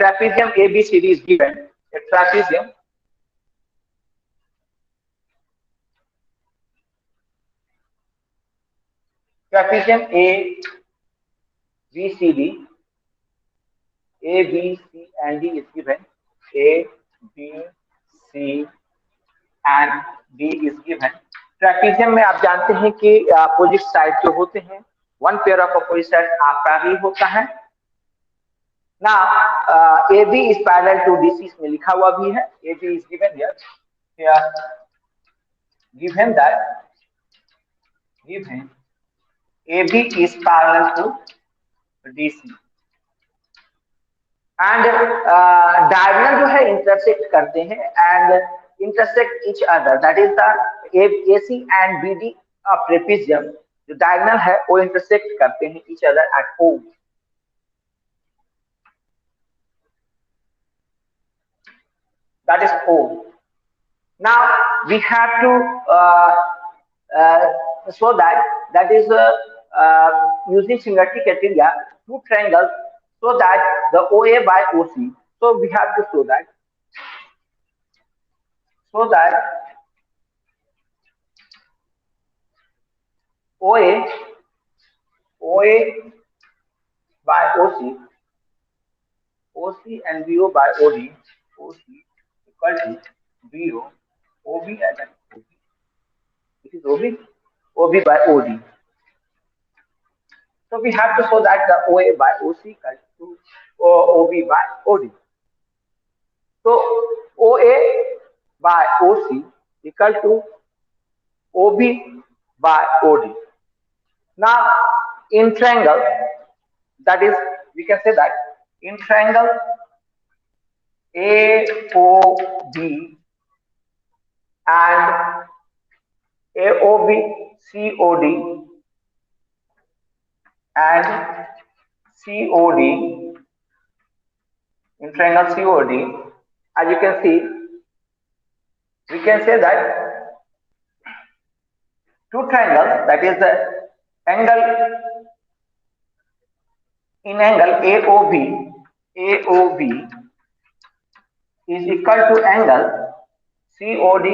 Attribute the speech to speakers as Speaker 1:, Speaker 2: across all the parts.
Speaker 1: trapezium ABCD is given. A trapezium ABCD, A, B, C, and D is given. A, B, C, and D is given. Trapezium में आप जानते हैं कि opposite side जो होते हैं, one pair of opposite side आपका ही होता है ना. A B is parallel to DC इसमें लिखा हुआ भी है. A B is given here, given that given AB is parallel to DC and diagonal जो है intersect करते हैं and intersect each other, that is the AC and BD of trapezium. जो diagonal है वो intersect करते हैं each other at O. That is O. Now we have to show that is using similarity criteria, two triangles, so that the OA by OC. So we have to show that OA by OC and BO by OD, OC equal to BO, OB and OB. It is OB by OD. So we have to show that the OA by OC equal to OB by OD. So OA by OC equal to OB by OD. Now in triangle, that is, we can say that in triangle AOB and AOB COD and COD, in triangle COD, as you can see, we can say that two triangles, that is the angle, in angle AOB is equal to angle COD,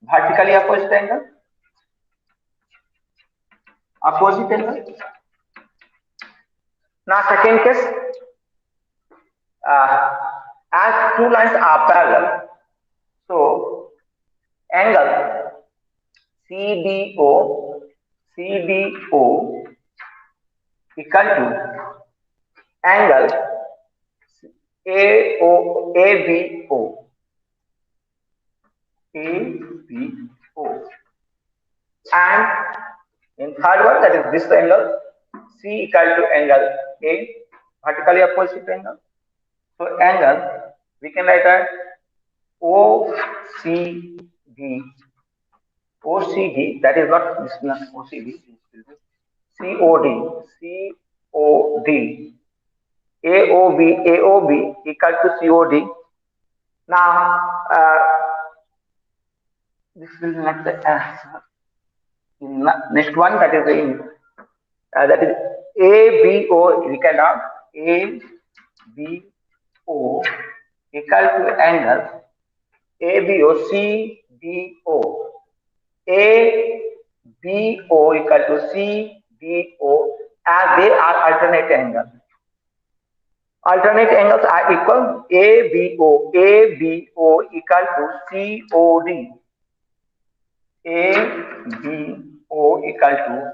Speaker 1: vertically opposite angle, Now second case, as two lines are parallel, so angle CDO equal to angle ABO. And in third one, that is this angle C equal to angle A, vertically opposite angle. So angle we can write as OCD, that is not this one, OCD, COD, AOB equal to COD. Now this will not the next one, that is that is ABO, we can have ABO equal to angle ABO CBO, ABO equal to CBO, as they are alternate angles. Alternate angles are equal. ABO equal to COD, ABO equal to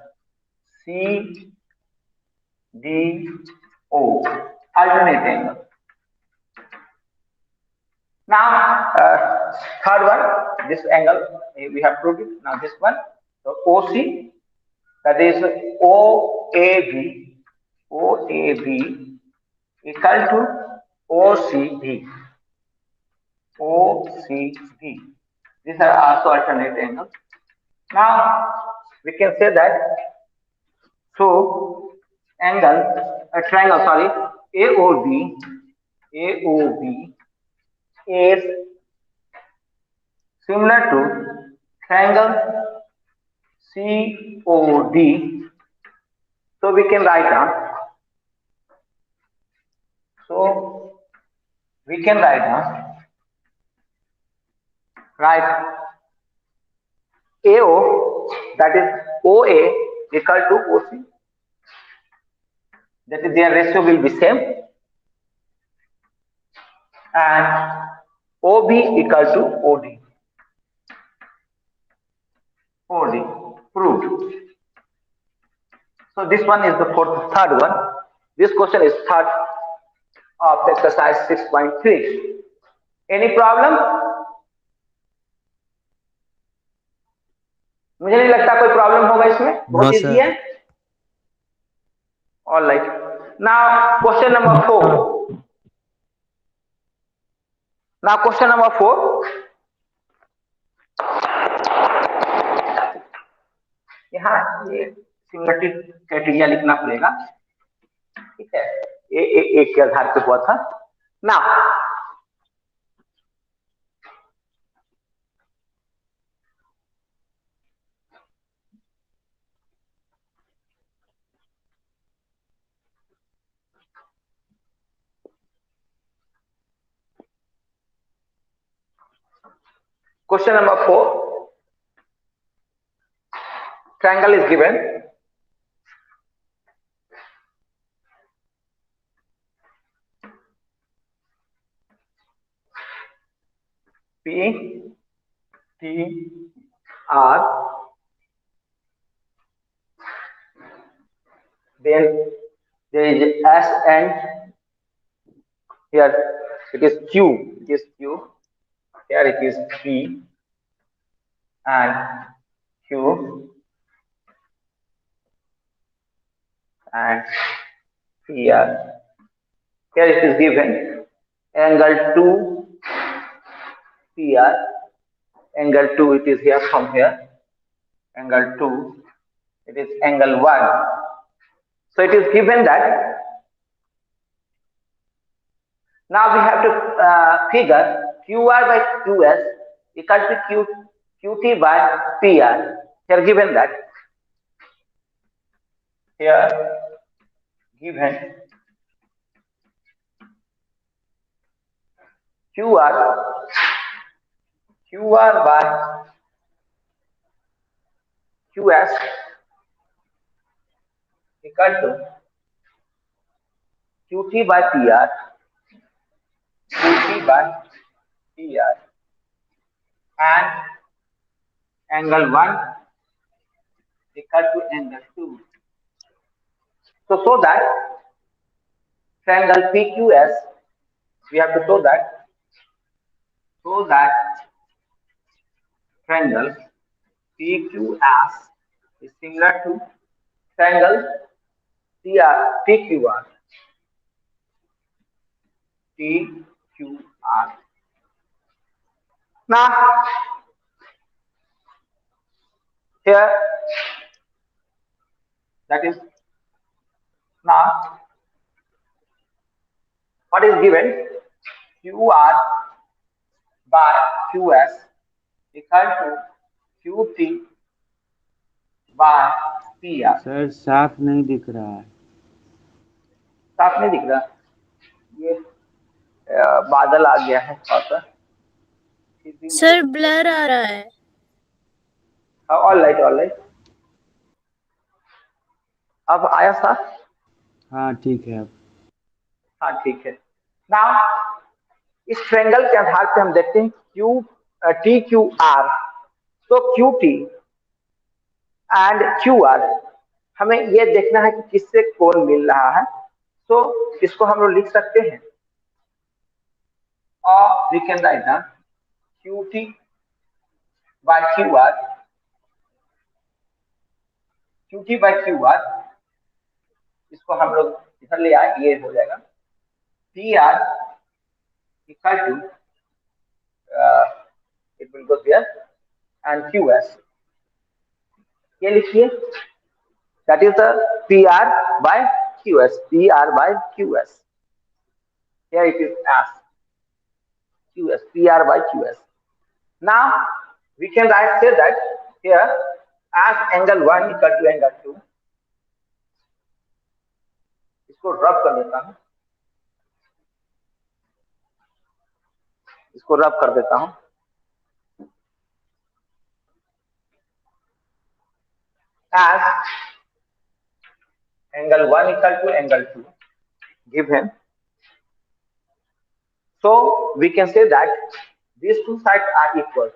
Speaker 1: CDO, alternate angle. Now third one, this angle we have proved it. Now this one, so OC, that is OAB equal to OCD. These are also alternate angles. Now we can say that, so angle, triangle, sorry, AOB is similar to triangle COD. So we can write down So we can write AO, that is OA equal to OC. That is, their ratio will be same, and OB equal to OD. OD proved. So this one is the third one. This question is third of exercise 6.3. Any problem? मुझे नहीं लगता कोई problem होगा इसमें, बहुत easy है. All right. Now question number 4. Now question number 4. यहाँ ये सिमिलरिटी क्राइटेरिया लिखना पड़ेगा, ठीक है. एक के आधार पे हुआ था. ना question number 4. Triangle is given. P, T, R. Then there is S and here it is Q. It is Q. Here it is P and Q and PR. Here it is given angle 2 PR, angle 2 it is here from here, angle 2 it is angle 1. So it is given that now we have to figure QR by QS equal to QT by PR. Here given that, here given QR by QS equal to QT by PR, QT by PR, and angle 1 equal to angle 2. So that triangle PQS, we have to show that triangle PQS is similar to triangle PQR. Now here that is now what is given QR by QS equal to QT by PR.
Speaker 2: Sir साफ नहीं दिख रहा है.
Speaker 1: साफ नहीं दिख रहा, ये बादल आ गया है थोड़ा सा.
Speaker 3: सर ब्लर आ रहा है.
Speaker 1: All right. अब आया साफ?
Speaker 2: हाँ ठीक है. अब
Speaker 1: हाँ ठीक है. नाउ इस ट्रायंगल के आधार पे हम देखते हैं टी क्यू आर. तो Q T and Q R हमें ये देखना है कि किससे कोण मिल रहा है. तो इसको हम लोग लिख सकते हैं, और we can write down Q T by Q R. Q T by Q R, इसको हम लोग इधर ले आए, ये हो जाएगा P R equal to it will go there and Q S. ये लिखिए, that is the P R by Q S. P R by Q S. Here it is as QS, PR by QS. Now we can say that here as angle 1 equal to angle 2. इसको रब कर देता हूं. इसको रब कर देता हूं। As angle 1 equal to angle 2 given, so we can say that these two sides are equal.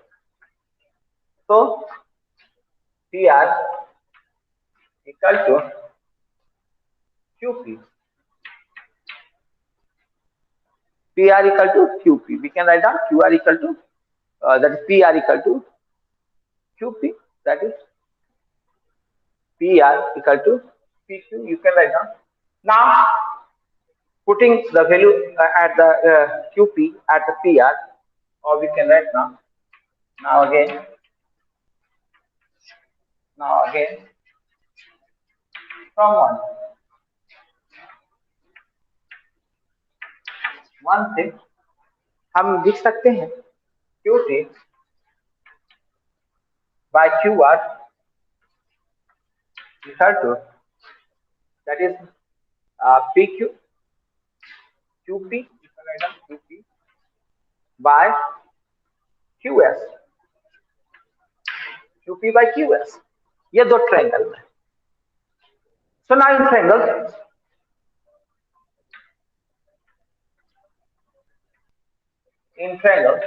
Speaker 1: So PR equal to QP. PR equal to QP. We can write down QR equal to that is PR equal to QP. That is PR equal to PQ. You can write down. Now putting the value at the QP at the PR, or we can write now. Now again. From one से हम लिख सकते हैं QT by QR equal to that is PQ QP by QS QP by QS. ये दो triangle है. So now in triangle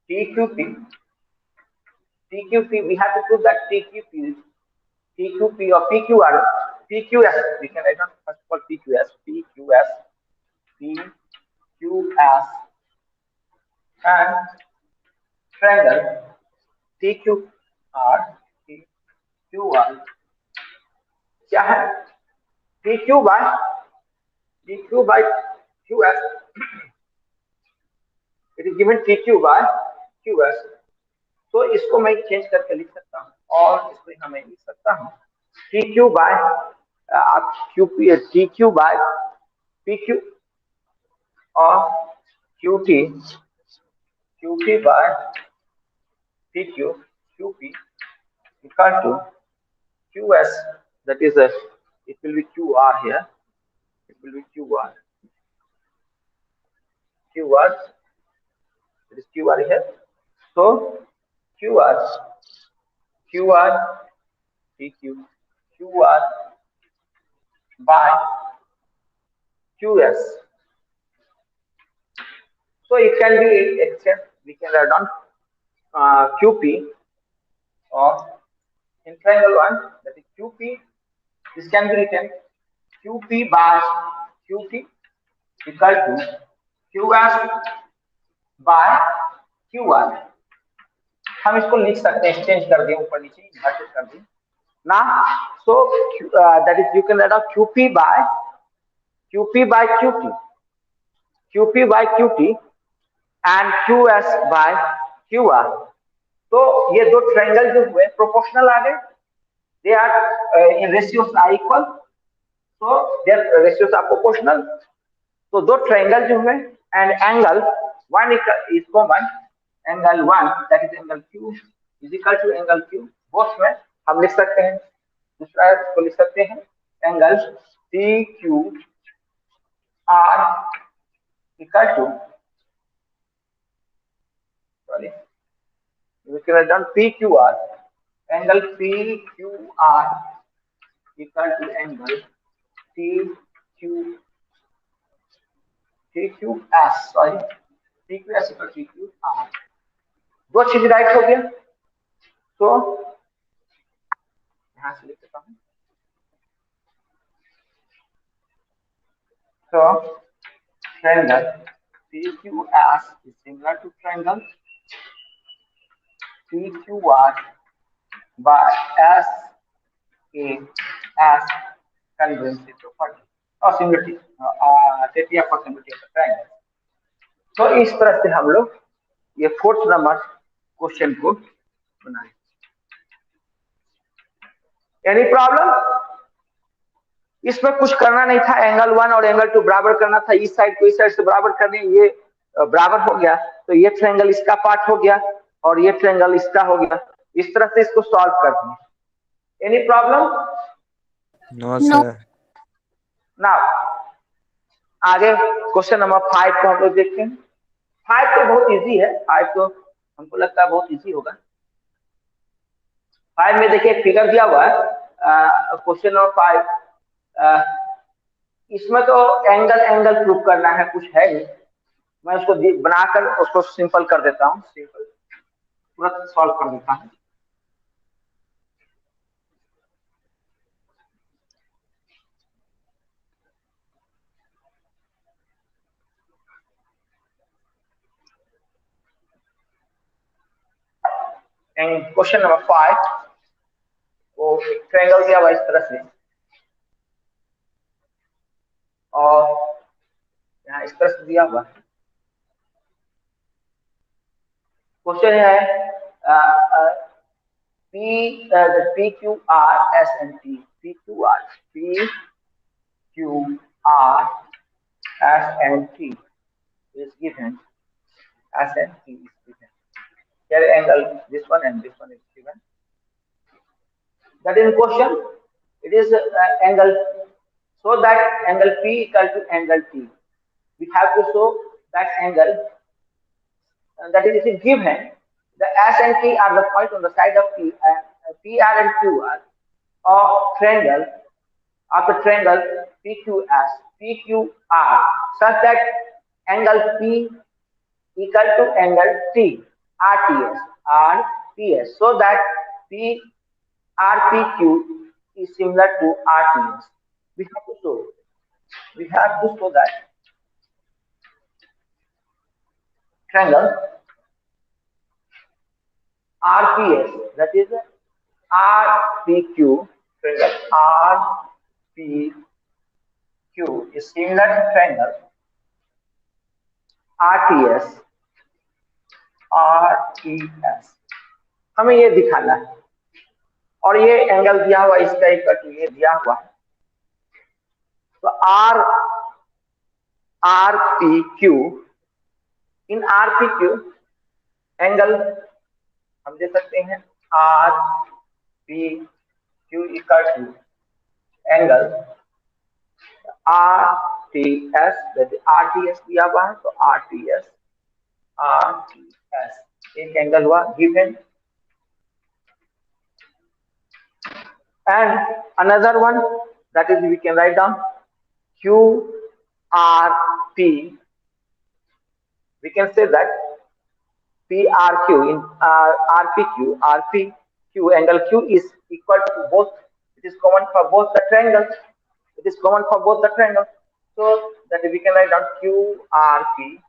Speaker 1: TQP, we have to prove that TQP or PQR, PQS, we can write down first of all PQS and triangle TQR क्या है? PQ by QS. It is given PQ by QS. तो इसको मैं change करके लिख सकता हूँ और इसको यहाँ मैं लिख सकता हूँ TQ by TQ by PQ और QP by PQ QP equal to QS, that is it will be QR here. It will be QR. It is QR here. So QR PQ QR by QS. So it can be exchanged. We can write down QP or in triangle 1, that is QP. This can be written QP by QT equal to QS by QR. हम इसको लिख सकते हैं, change कर दें, ऊपर नीचे inverted कर दें ना. So that is you can write out QP by QT and QS by QR. तो ये दो ट्रायंगल जो हुए प्रोपोर्शनल आ गए. They are in ratios are equal, so their ratios are proportional. तो दो ट्रायंगल जो हुए and angle one is common. Angle 1, that is angle Q, is equal to angle Q. Both में हम लिख सकते हैं. दूसरा इसको लिख सकते हैं angle PQR equal to, sorry, we can write down PQR. Angle PQR equal to angle TQS. Sorry, TQS equal to TQR. दो चीज राइट हो गया. तो यहां से लिख देता हूं. So triangle PQS is similar to triangle PQR by SAS conversely property और सिमिलरिटी सेट या पॉसिबिलिटी ऑफ ट्रायंगल. तो इस तरह से हम लोग ये 4th नंबर क्वेश्चन को बनाए. Any problem? इसमें कुछ करना नहीं था. एंगल 1 और एंगल 2 बराबर करना था. इस साइड को इस साइड से बराबर करने, ये बराबर हो गया तो ये ट्रायंगल इसका पार्ट हो गया और ये ट्रायंगल इसका हो गया. इस तरह से इसको सॉल्व कर दिए. Any problem?
Speaker 4: No sir.
Speaker 1: Now आगे क्वेश्चन नंबर 5 को हम लोग देखते हैं. फाइव तो बहुत इजी है, फाइव तो हमको लगता है बहुत इजी होगा। फाइव में देखिए फिगर दिया हुआ है, क्वेश्चन नंबर 5। इसमें तो एंगल एंगल प्रूव करना है, कुछ है नहीं। मैं उसको बनाकर उसको सिंपल कर देता हूँ, सिंपल तुरंत सॉल्व कर देता हूँ। एंड क्वेश्चन नंबर 5 वो ट्रायंगल दिया हुआ इस तरह से, और यहाँ इस तरह से दिया हुआ है। क्वेश्चन है P Q R S and T, P Q R S and T is given, S and T is given. Here angle this one and this one is given. That is question. It is angle, so that angle P equal to angle T. We have to show that angle, that is given. The S and T are the point on the side of P, and P R and Q R of triangle, of the triangle PQS, PQR, such that angle P equal to angle T, RTS, so that PRPQ is similar to RTS. We have to show that triangle RPS, that is RPQ, triangle RPQ is similar to triangle RTS, हमें ये दिखाना है। और ये angle दिया हुआ इसका equal ये दिया हुआ है, तो RPQ, इन RPQ एंगल हम दे सकते हैं RPQ equal to angle RTS, RTS दिया हुआ है, तो RTS एक एंगल हुआ given, and another one, that is we can write down QRP. We can say that PRQ in RPQ angle Q is equal to both. It is common for both the triangles. It is common for both the triangles. So that we can write down QRP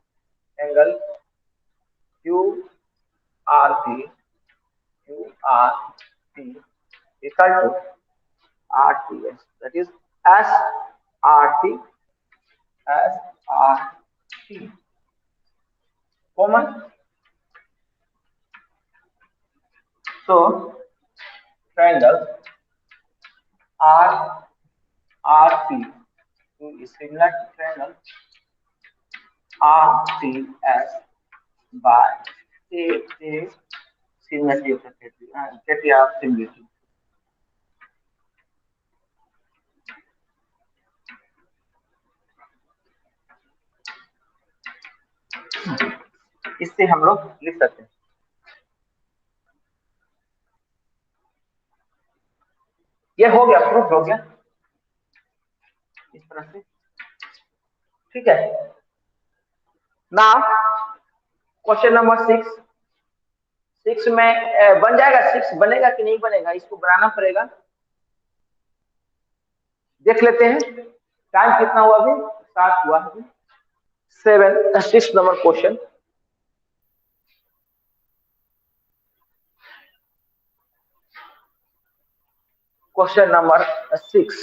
Speaker 1: angle QRP equal to RTS. That is SRT. Common. So triangle RP is similar to triangle RTS by a similarity of the criteria of similarity. इससे हम लोग लिख सकते हैं, ये हो गया, proof हो गया इस तरह से, ठीक है। नाउ क्वेश्चन नंबर 6 में बन जाएगा, 6 बनेगा कि नहीं बनेगा, इसको बनाना पड़ेगा, देख लेते हैं। टाइम कितना हुआ अभी, 7 हुआ अभी। 6 number question, question number 6।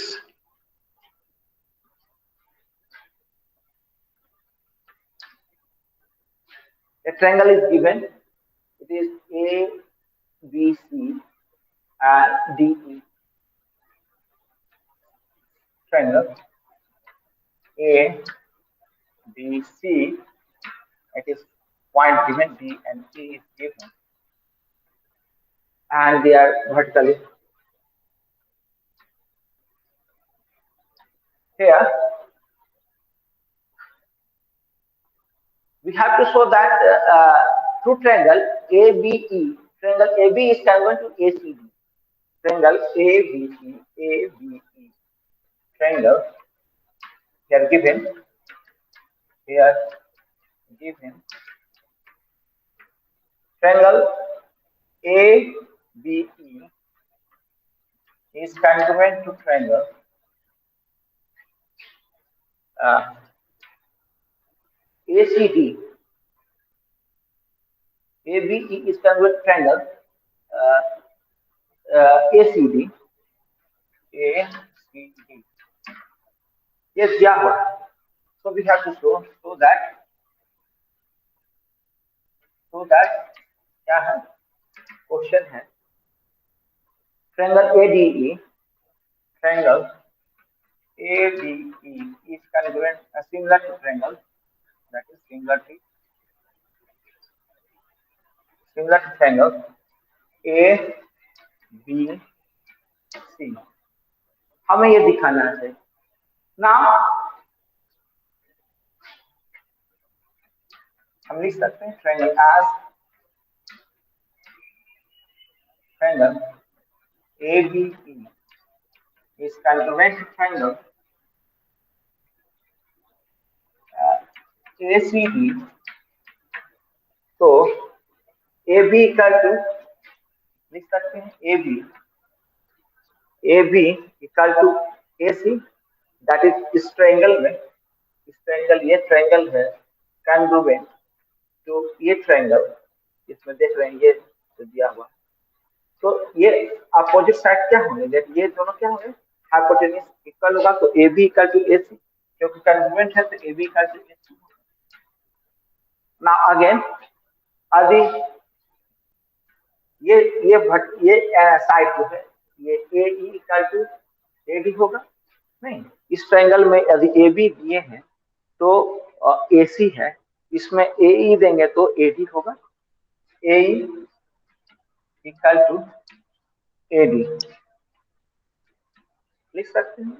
Speaker 1: A triangle is given. It is A, B, C, and D, E. Triangle A, B, C. It is point given, D and E is given, and they are vertically. Here, we have to show that true triangle ABE, triangle AB is congruent to ACD. Triangle ABE, triangle here given, triangle ABE is congruent to triangle ACD. ABE is congruent to triangle ACD. Yes, yeah. So we have to show that क्या है question है triangle ADE, triangle ADE is congruent similar to triangle, that is similar to triangle ABC. हमें ये दिखाना है ना, हम लिख सकते हैं triangle as triangle ABE is congruent to triangle ACD. तो AB इक्वल टू लिख सकते हैं AB equal to AC, that is इस ट्रायंगल में, इस ट्रायंगल ये ट्रायंगल है congruent तो ये ट्रायंगल, इसमें देख रहे हैं ये तो दिया हुआ, तो ये अपोजिट साइड क्या होंगे, ये दोनों क्या होंगे हाइपोटेन्यूज इक्वल होगा, तो AB इक्वल टू AC, क्योंकि congruent है तो AB equal to AC. Now again यदि ये साइड जो है ये AE इक्वल टू AD होगा नहीं, इस ट्रायंगल में यदि AB दिए हैं तो AC है, इसमें AE देंगे तो AD होगा, AE इक्वल टू AD लिख सकते हैं,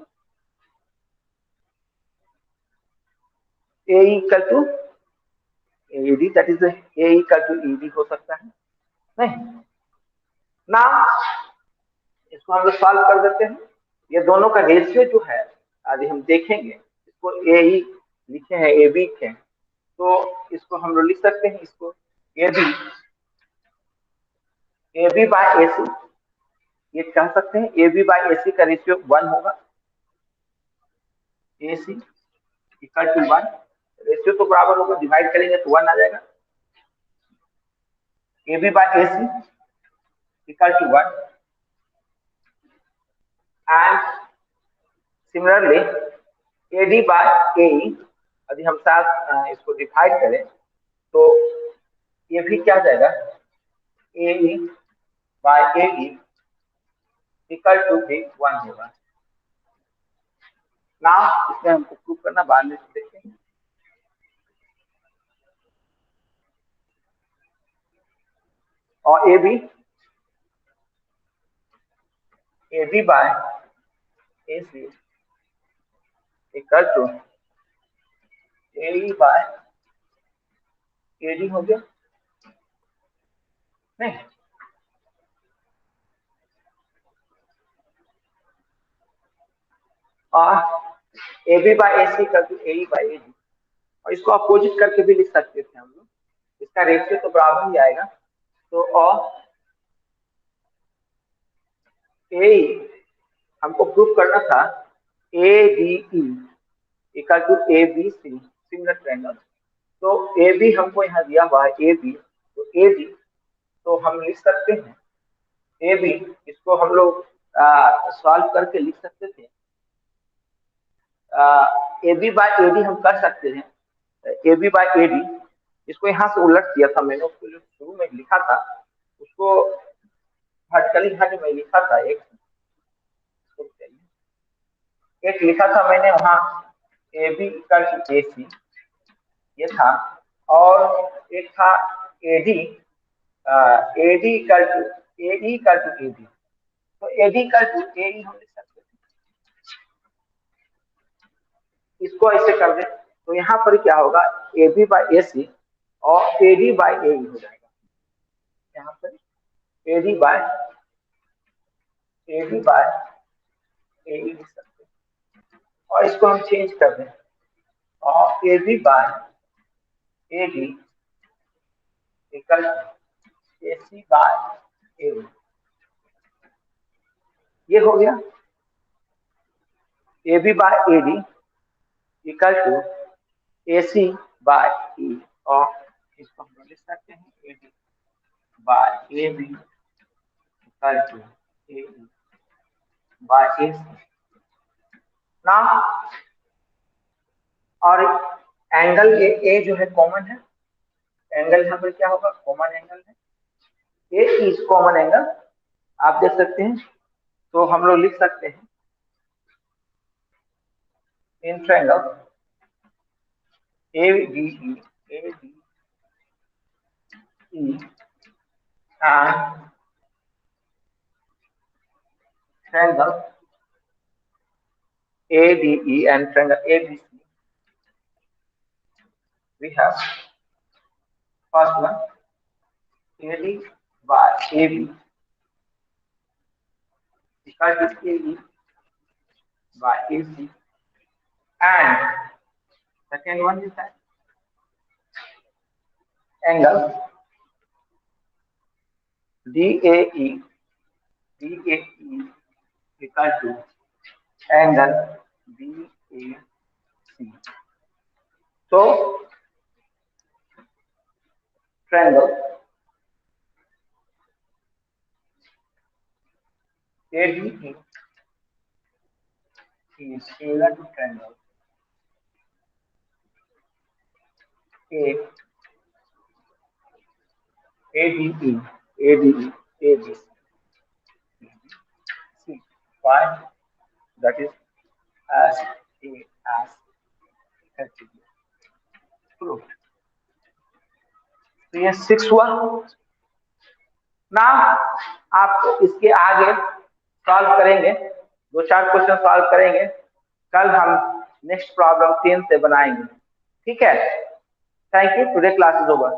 Speaker 1: AE equal to AD, that is AE equal to ED हो सकता है नहीं ना. इसको हम लोग सॉल्व कर देते हैं, ये दोनों का रेशियो जो है यदि हम देखेंगे, इसको AE लिखे हैं AB के, तो इसको हम लोग लिख सकते हैं, इसको AB बाय AC, ये कह सकते हैं AB बाय AC का रेशियो 1 होगा, AC इक्वल टू 1, रेशियो तो बराबर होगा, डिवाइड करेंगे तो 1 आ जाएगा, AB by AC equal to 1 and similarly AD by AE, यदि हम साथ इसको डिवाइड करें तो ये भी क्या जाएगा AE by AD equal to भी 1 होगा. नाउ इसमें हमको प्रूव करना, बाद में देखेंगे. और AB by AC equal to AE by AD हो गया नहीं, और AB by AC equal to AE by AD, और इसको अपोजिट करके भी लिख सकते थे हम लोग, इसका रेशियो तो बराबर ही आएगा, तो और AE हमको प्रूव करना था ADE equal to ABC similar triangle, तो AB हमको यहाँ दिया हुआ है AB, तो AD तो हम लिख सकते हैं AB, इसको हम लोग सॉल्व करके लिख सकते थे, AB बाय AD हम कर सकते हैं, AB बाय AD, इसको यहाँ से उलट दिया था मैंने, उसको जो शुरू में लिखा था उसको वर्टिकली हट में लिखा था, एक लिखा था मैंने वहाँ AB इक्वल टू AC ये था, और एक था AD equal to AE equal to AD, तो AD इक्वल टू AE हम लिख सकते हैं, इसको ऐसे कर दे, तो यहाँ पर क्या होगा, ए बी बाई ए सी और ए डी बाई ए हो जाएगा। यहाँ पर ए डी बाई ए लिख सकते हैं और इसको हम चेंज कर दें और A B by A D equal A C by A. ये हो गया A B by A D equal to A C by E और इसको हम लिख सकते हैं A D by A B equal to A E by A C ना। और एंगल ए जो है कॉमन है, एंगल यहाँ पर क्या होगा, कॉमन एंगल है, ए इज कॉमन एंगल आप देख सकते हैं। तो हम लोग लिख सकते हैं in triangle A D E and triangle ADE and triangle ABC, we have first one AD by AB equal to AE by AC, and second one is that angle DAE equal to angle BAC. So triangle ADE is similar to triangle ADE ABC. See why? That is as A as proved. तो ये 6 हुआ ना। आप इसके आगे solve करेंगे, 2-4 question solve करेंगे। कल हम नेक्स्ट प्रॉब्लम 10 से बनाएंगे। ठीक है, thank you. Today class is over.